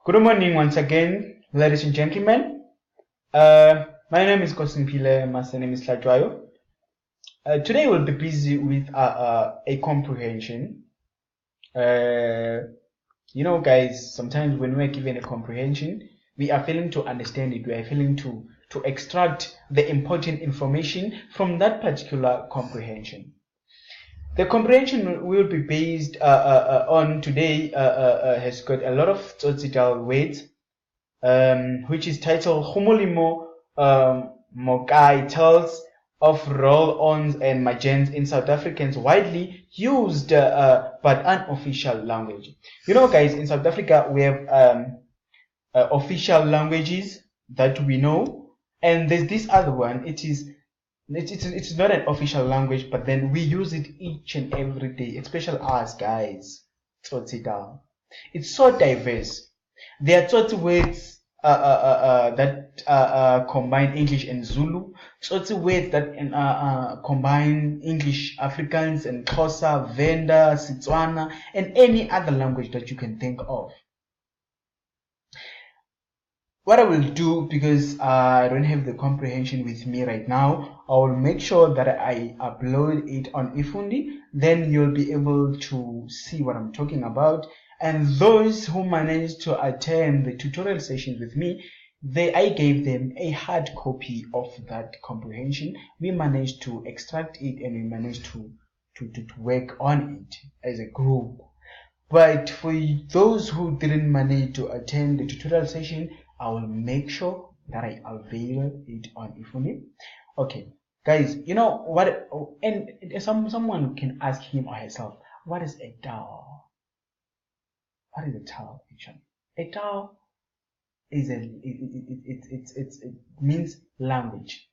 Good morning once again, ladies and gentlemen. My name is Kosimpile, my name is Hlatswayo. Today we'll be busy with a comprehension. Guys, sometimes when we're given a comprehension, we are failing to understand it. We are failing to extract the important information from that particular comprehension. The comprehension will be based on today has got a lot of tsotsital words, which is titled Humulimo Mokai tells of roll-ons and magens in South Africans widely used but unofficial language. Guys, in South Africa we have official languages that we know, and there's this other one. It's not an official language, but then we use it each and every day, especially us guys. Tsotsital. It's so diverse. There are Tsotsi words that combine English and Zulu. Tsotsi words that combine English, Afrikaans, and Xhosa, Venda, Setswana, and any other language that you can think of. What I will do, because I don't have the comprehension with me right now, I will make sure that I upload it on Ifundi. Then you'll be able to see what I'm talking about. And those who managed to attend the tutorial sessions with me, I gave them a hard copy of that comprehension. We managed to extract it and we managed to work on it as a group. But for those who didn't manage to attend the tutorial session, I will make sure that I avail it on Ifundi. Okay, guys, you know what? And someone can ask him or herself, what is a DAO? What is a DAO actually? A DAO is it means language,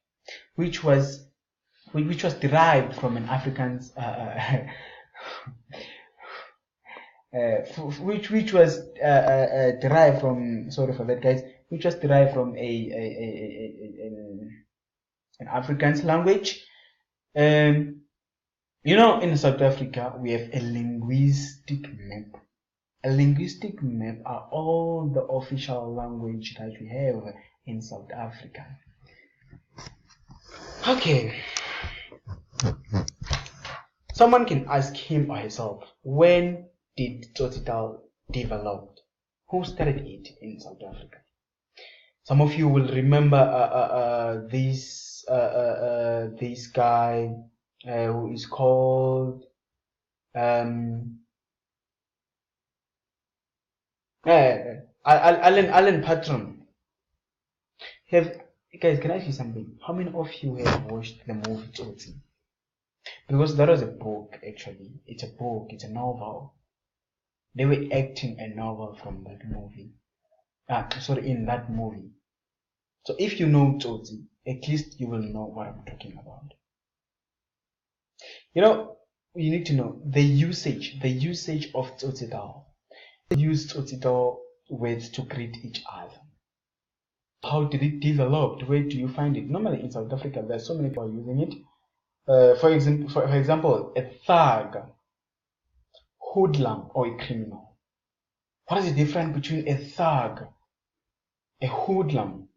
which was derived from an Afrikaans which was derived from, sorry for that guys, which was derived from an Afrikaans language. In South Africa we have a linguistic map. A linguistic map are all the official language that we have in South Africa. Okay. Someone can ask him or herself, when did tsotsital develop? Who started it in South Africa? Some of you will remember this guy who is called Alan Patron. Guys, can I ask you something? How many of you have watched the movie Tsotsi? Because that was a book actually. It's a book, it's a novel. They were acting a novel from that movie. In that movie. So if you know Tsotsi, at least you will know what I'm talking about. You need to know the usage of tsotsital. They use tsotsital words to greet each other. How did it develop? Where do you find it? Normally in South Africa, there are so many people using it. For example, a thug, hoodlum, or a criminal. What is the difference between a thug, a hoodlum,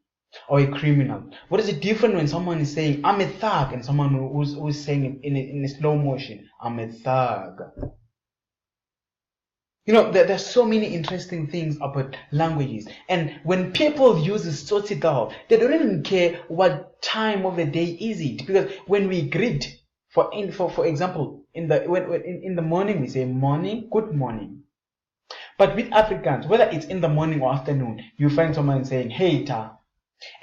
or a criminal? What is the difference when someone is saying, I'm a thug, and someone who's saying it in a slow motion, I'm a thug? There's so many interesting things about languages. And when people use tsotsital, they don't even care what time of the day is it. Because when we greet, for example, in the morning we say morning, good morning. But with Afrikaans, whether it's in the morning or afternoon, you find someone saying hey ta.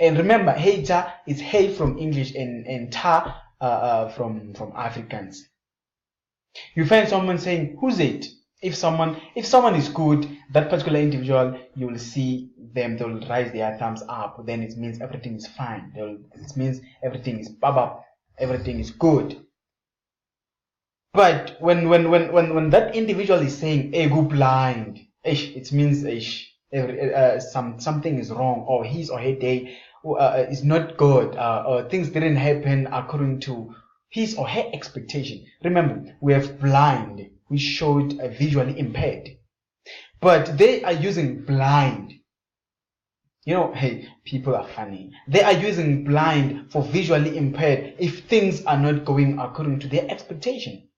And remember, hey ta is hey from English and ta from Afrikaans. You find someone saying who's it? If someone is good, that particular individual, you will see them, they'll raise their thumbs up. Then it means everything is fine. It means everything is babab, everything is good. But when that individual is saying ego blind, it means something is wrong, or his or her day is not good, or things didn't happen according to his or her expectation. Remember, we have blind, which showed visually impaired, but they are using blind, You know, hey, people are funny. They are using blind for visually impaired if things are not going according to their expectation.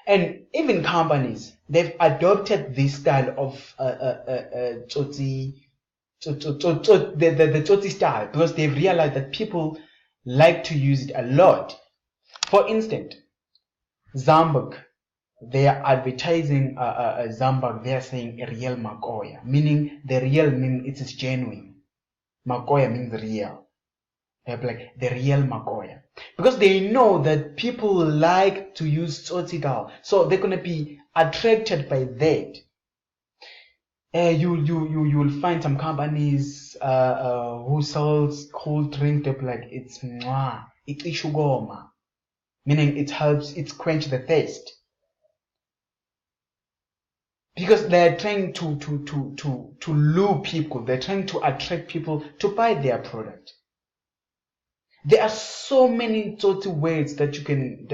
And even companies, they've adopted this style of tsotsi, the tsotsi style, because they've realized that people like to use it a lot. For instance, Zambuk, they are advertising Zambuk, they are saying a real Makoya, meaning the real means it is genuine. Makoya means real. They're like the real Makoya. Because they know that people like to use tsotsi dal, so they're gonna be attracted by that. You'll find some companies who sells cold drink. They're like it's mwah, it's ishugoma, meaning it helps, it quench the thirst. Because they're trying to lure people, they're trying to attract people to buy their product. There are so many total words that you can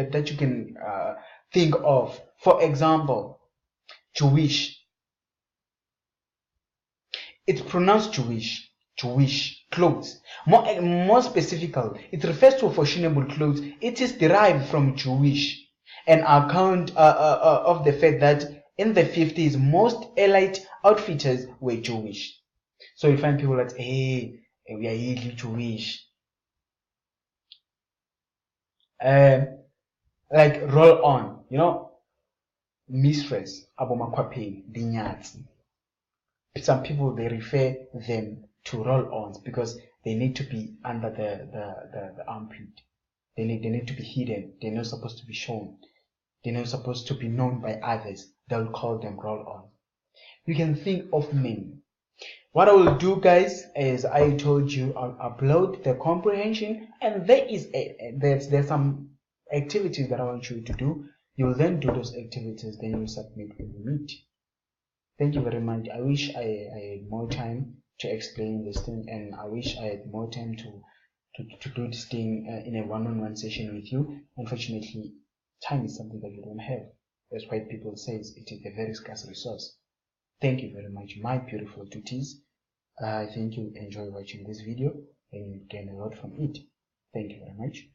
think of. For example, Jewish. It's pronounced Jewish. Jewish clothes. More specifically, it refers to fashionable clothes. It is derived from Jewish, an account of the fact that in the 50s, most elite outfitters were Jewish. So you find people like, hey, we are usually Jewish. Like roll on, you know, mistress, abomakwapeng, dinyatsi. Some people, they refer them to roll-ons because they need to be under the armpit. They need to be hidden. They're not supposed to be shown. They're not supposed to be known by others. They'll call them roll-ons. You can think of many. What I will do, guys, is I told you, I'll upload the comprehension, and there's some activities that I want you to do. You'll then do those activities, then you'll submit when we meet. Thank you very much. I wish I had more time to explain this thing, and I wish I had more time to do this thing in a one-on-one session with you. Unfortunately, time is something that you don't have. As white people say, it is a very scarce resource. Thank you very much, my beautiful tutees. I think you enjoy watching this video and you gain a lot from it. Thank you very much.